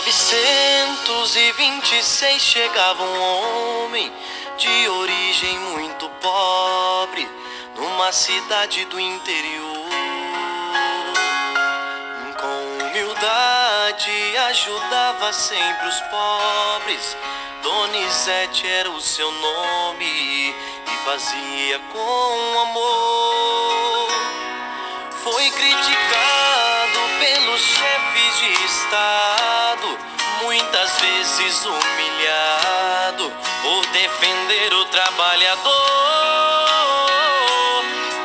1926 chegava um homem de origem muito pobre numa cidade do interior. Com humildade ajudava sempre os pobres. Donizete era o seu nome e fazia com amor. Foi criticado pelos chefes de estado, muitas vezes humilhado por defender o trabalhador,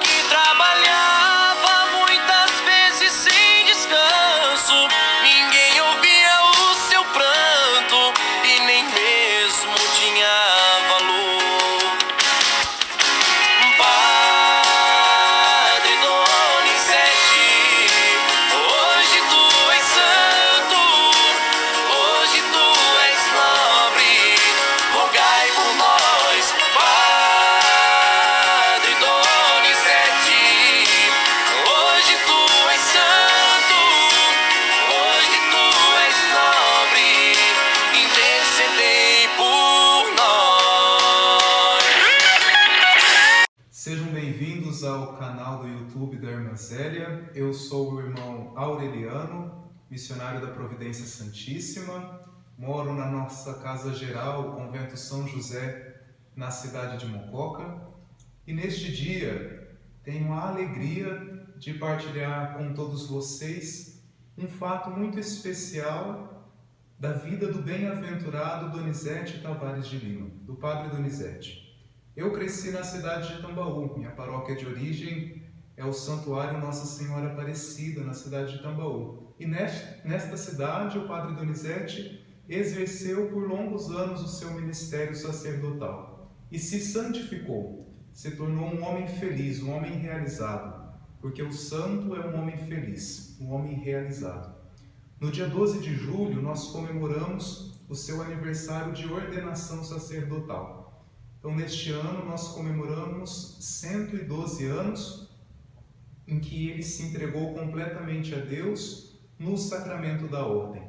que trabalhava muitas vezes sem descanso. Ninguém ouvia o seu pranto e nem mesmo tinha valor. Padre Donizete, hoje tu és santo, hoje tu és nobre, rogai por nós. Padre Donizete, hoje tu és santo, hoje tu és nobre, intercedei por nós. Sejam bem-vindos ao canal do YouTube da Irmã Zélia. Eu sou o irmão Aureliano, missionário da Providência Santíssima. Moro na nossa casa geral, o Convento São José, na cidade de Mococa. E neste dia tenho a alegria de partilhar com todos vocês um fato muito especial da vida do bem-aventurado Donizete Tavares de Lima, do Padre Donizete. Eu cresci na cidade de Tambaú, minha paróquia de origem é o Santuário Nossa Senhora Aparecida, na cidade de Tambaú. E nesta cidade, o Padre Donizete exerceu por longos anos o seu ministério sacerdotal e se santificou, se tornou um homem feliz, um homem realizado, porque o santo é um homem feliz, um homem realizado. No dia 12 de julho, nós comemoramos o seu aniversário de ordenação sacerdotal. Então, neste ano, nós comemoramos 112 anos em que ele se entregou completamente a Deus no sacramento da ordem.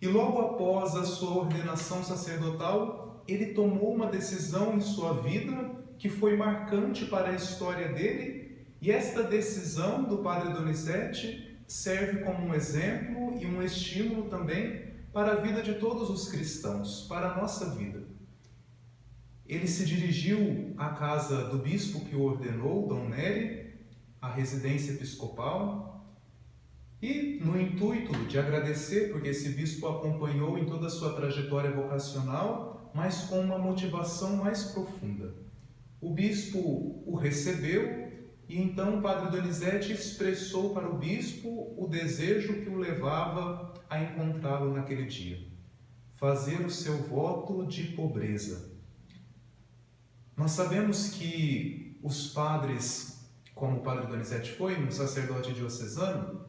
E logo após a sua ordenação sacerdotal, ele tomou uma decisão em sua vida que foi marcante para a história dele, e esta decisão do Padre Donizete serve como um exemplo e um estímulo também para a vida de todos os cristãos, para a nossa vida. Ele se dirigiu à casa do bispo que o ordenou, Dom Nery, à residência episcopal, e no intuito de agradecer, porque esse bispo acompanhou em toda a sua trajetória vocacional, mas com uma motivação mais profunda. O bispo o recebeu e então o Padre Donizete expressou para o bispo o desejo que o levava a encontrá-lo naquele dia: fazer o seu voto de pobreza. Nós sabemos que os padres, como o Padre Donizete foi, um sacerdote diocesano,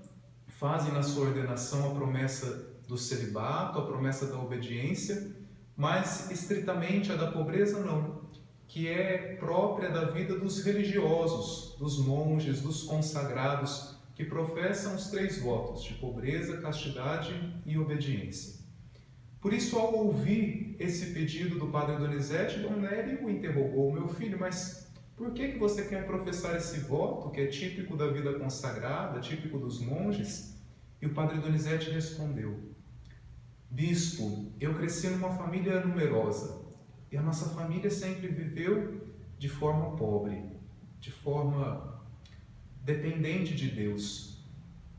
fazem na sua ordenação a promessa do celibato, a promessa da obediência, mas estritamente a da pobreza não, que é própria da vida dos religiosos, dos monges, dos consagrados, que professam os 3 votos de pobreza, castidade e obediência. Por isso, ao ouvir esse pedido do Padre Donizete, Dom Nery o interrogou: meu filho, mas por que você quer professar esse voto, que é típico da vida consagrada, típico dos monges? E o Padre Donizete respondeu: bispo, eu cresci numa família numerosa, e a nossa família sempre viveu de forma pobre, de forma dependente de Deus.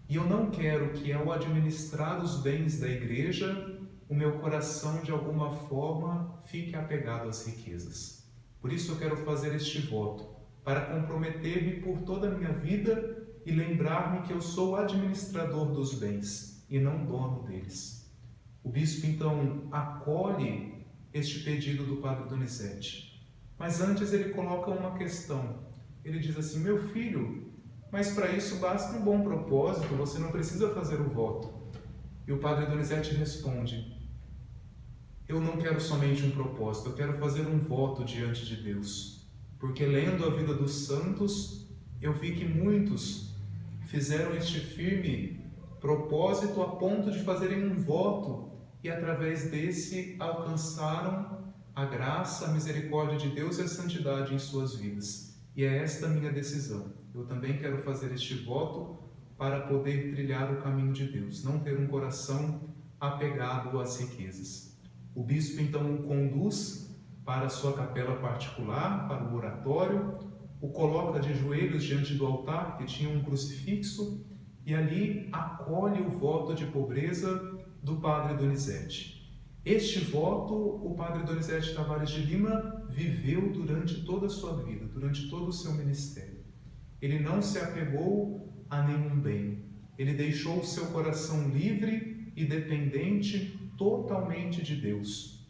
E eu não quero que, ao administrar os bens da igreja, o meu coração, de alguma forma, fique apegado às riquezas. Por isso eu quero fazer este voto, para comprometer-me por toda a minha vida e lembrar-me que eu sou administrador dos bens e não dono deles. O bispo, então, acolhe este pedido do Padre Donizete. Mas antes ele coloca uma questão. Ele diz assim: meu filho, mas para isso basta um bom propósito, você não precisa fazer o voto. E o Padre Donizete responde: eu não quero somente um propósito, eu quero fazer um voto diante de Deus. Porque lendo a vida dos santos, eu vi que muitos fizeram este firme propósito a ponto de fazerem um voto e através desse alcançaram a graça, a misericórdia de Deus e a santidade em suas vidas. E é esta a minha decisão. Eu também quero fazer este voto para poder trilhar o caminho de Deus, não ter um coração apegado às riquezas. O bispo então o conduz para a sua capela particular, para o oratório, o coloca de joelhos diante do altar, que tinha um crucifixo, e ali acolhe o voto de pobreza do padre Donizete. Este voto o padre Donizete Tavares de Lima viveu durante toda a sua vida, durante todo o seu ministério. Ele não se apegou a nenhum bem. Ele deixou o seu coração livre e dependente totalmente de Deus.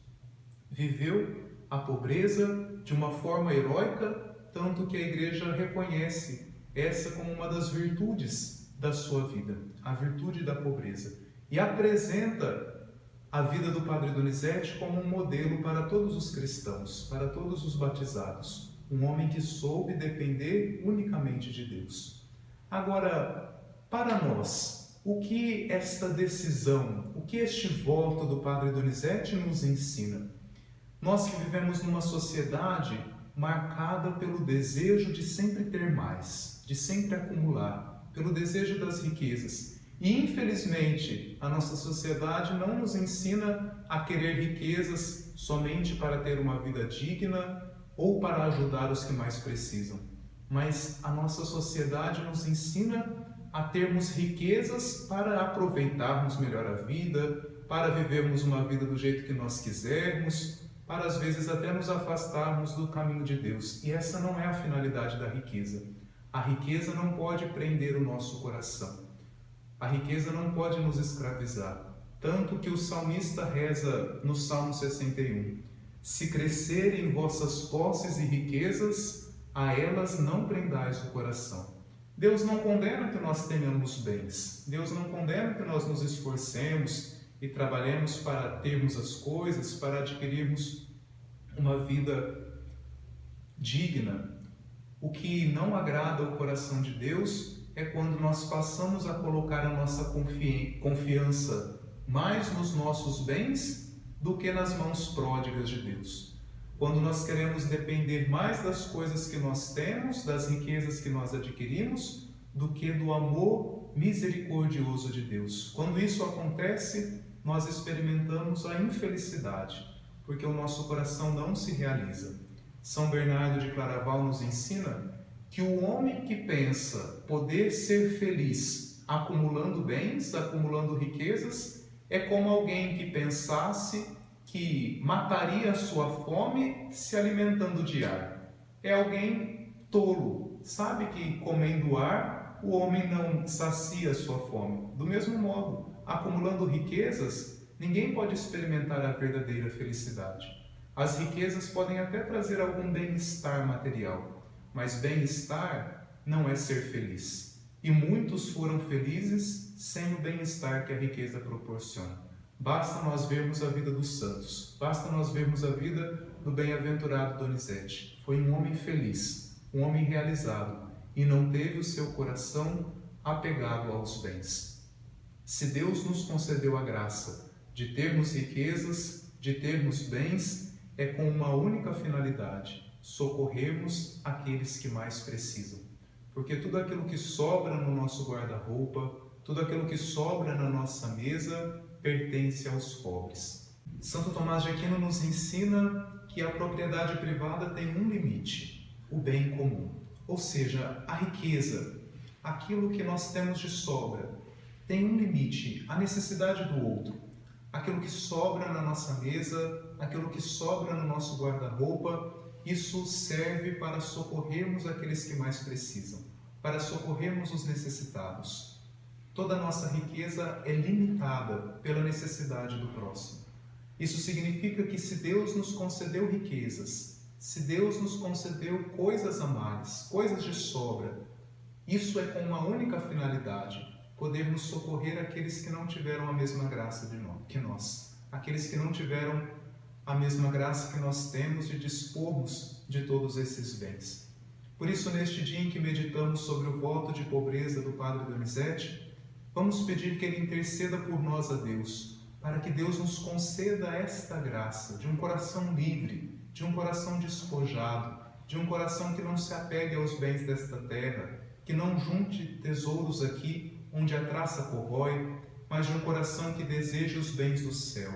Viveu a pobreza de uma forma heróica, tanto que a Igreja reconhece essa como uma das virtudes da sua vida, a virtude da pobreza, e apresenta a vida do padre Donizete como um modelo para todos os cristãos, para todos os batizados, um homem que soube depender unicamente de Deus. Agora, para nós, o que esta decisão, o que este voto do padre Donizete nos ensina? Nós que vivemos numa sociedade marcada pelo desejo de sempre ter mais, de sempre acumular, pelo desejo das riquezas. E, infelizmente, a nossa sociedade não nos ensina a querer riquezas somente para ter uma vida digna ou para ajudar os que mais precisam. Mas a nossa sociedade nos ensina a termos riquezas para aproveitarmos melhor a vida, para vivermos uma vida do jeito que nós quisermos, para às vezes até nos afastarmos do caminho de Deus. E essa não é a finalidade da riqueza. A riqueza não pode prender o nosso coração. A riqueza não pode nos escravizar. Tanto que o salmista reza no Salmo 61: se crescerem vossas posses e riquezas, a elas não prendais o coração. Deus não condena que nós tenhamos bens. Deus não condena que nós nos esforcemos e trabalhemos para termos as coisas, para adquirirmos uma vida digna. O que não agrada ao coração de Deus é quando nós passamos a colocar a nossa confiança mais nos nossos bens do que nas mãos pródigas de Deus. Quando nós queremos depender mais das coisas que nós temos, das riquezas que nós adquirimos, do que do amor misericordioso de Deus. Quando isso acontece, nós experimentamos a infelicidade, porque o nosso coração não se realiza. São Bernardo de Claraval nos ensina que o homem que pensa poder ser feliz acumulando bens, acumulando riquezas, é como alguém que pensasse que mataria a sua fome se alimentando de ar. É alguém tolo, sabe que comendo ar o homem não sacia a sua fome. Do mesmo modo, acumulando riquezas, ninguém pode experimentar a verdadeira felicidade. As riquezas podem até trazer algum bem-estar material, mas bem-estar não é ser feliz. E muitos foram felizes sem o bem-estar que a riqueza proporciona. Basta nós vermos a vida dos santos, basta nós vermos a vida do bem-aventurado Donizete. Foi um homem feliz, um homem realizado, e não teve o seu coração apegado aos bens. Se Deus nos concedeu a graça de termos riquezas, de termos bens, é com uma única finalidade: socorrermos aqueles que mais precisam. Porque tudo aquilo que sobra no nosso guarda-roupa, tudo aquilo que sobra na nossa mesa, pertence aos pobres. Santo Tomás de Aquino nos ensina que a propriedade privada tem um limite: o bem comum. Ou seja, a riqueza, aquilo que nós temos de sobra, tem um limite: a necessidade do outro. Aquilo que sobra na nossa mesa, aquilo que sobra no nosso guarda-roupa, isso serve para socorrermos aqueles que mais precisam, para socorrermos os necessitados. Toda a nossa riqueza é limitada pela necessidade do próximo. Isso significa que se Deus nos concedeu riquezas, se Deus nos concedeu coisas a mais, coisas de sobra, isso é com uma única finalidade: podermos socorrer aqueles que não tiveram a mesma graça que nós, aqueles que não tiveram a mesma graça que nós temos de dispormos de todos esses bens. Por isso, neste dia em que meditamos sobre o voto de pobreza do Padre Donizete, vamos pedir que Ele interceda por nós a Deus, para que Deus nos conceda esta graça de um coração livre, de um coração despojado, de um coração que não se apegue aos bens desta terra, que não junte tesouros aqui onde a traça corrói, mas de um coração que deseje os bens do céu,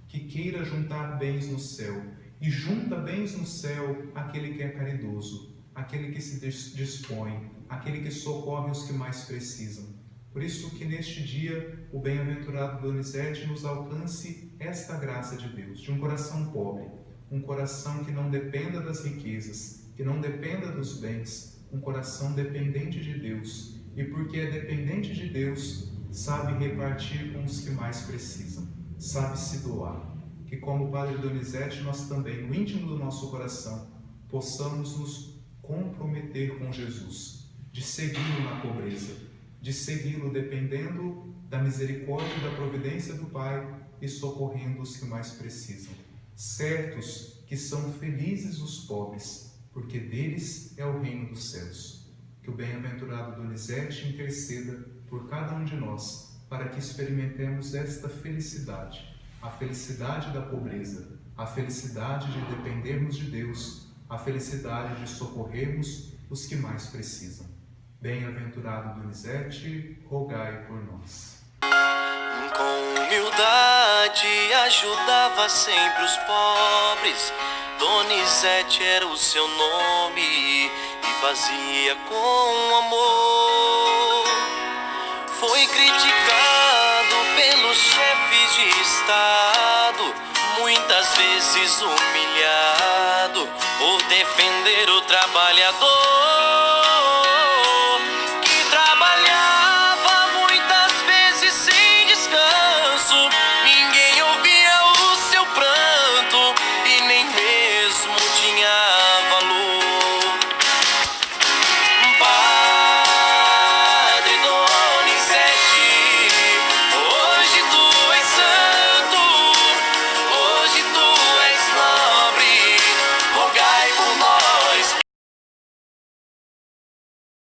que queira juntar bens no céu, e junta bens no céu aquele que é caridoso, aquele que se dispõe, aquele que socorre os que mais precisam. Por isso que neste dia o bem-aventurado Donizete nos alcance esta graça de Deus, de um coração pobre, um coração que não dependa das riquezas, que não dependa dos bens, um coração dependente de Deus, e porque é dependente de Deus, sabe repartir com os que mais precisam, sabe se doar. Que como Padre Donizete, nós também, no íntimo do nosso coração, possamos nos comprometer com Jesus, de segui-lo na pobreza, de segui-lo dependendo da misericórdia e da providência do Pai e socorrendo os que mais precisam. Certos que são felizes os pobres, porque deles é o reino dos céus. Que o bem-aventurado Donizete interceda por cada um de nós, para que experimentemos esta felicidade, a felicidade da pobreza, a felicidade de dependermos de Deus, a felicidade de socorrermos os que mais precisam. Bem-aventurado Donizete, rogai por nós. Com humildade ajudava sempre os pobres. Donizete era o seu nome e fazia com amor. Foi criticado pelos chefes de estado, muitas vezes humilhado por defender o trabalhador, que trabalhava muitas vezes sem descanso. Ninguém ouvia o seu pranto e nem mesmo tinha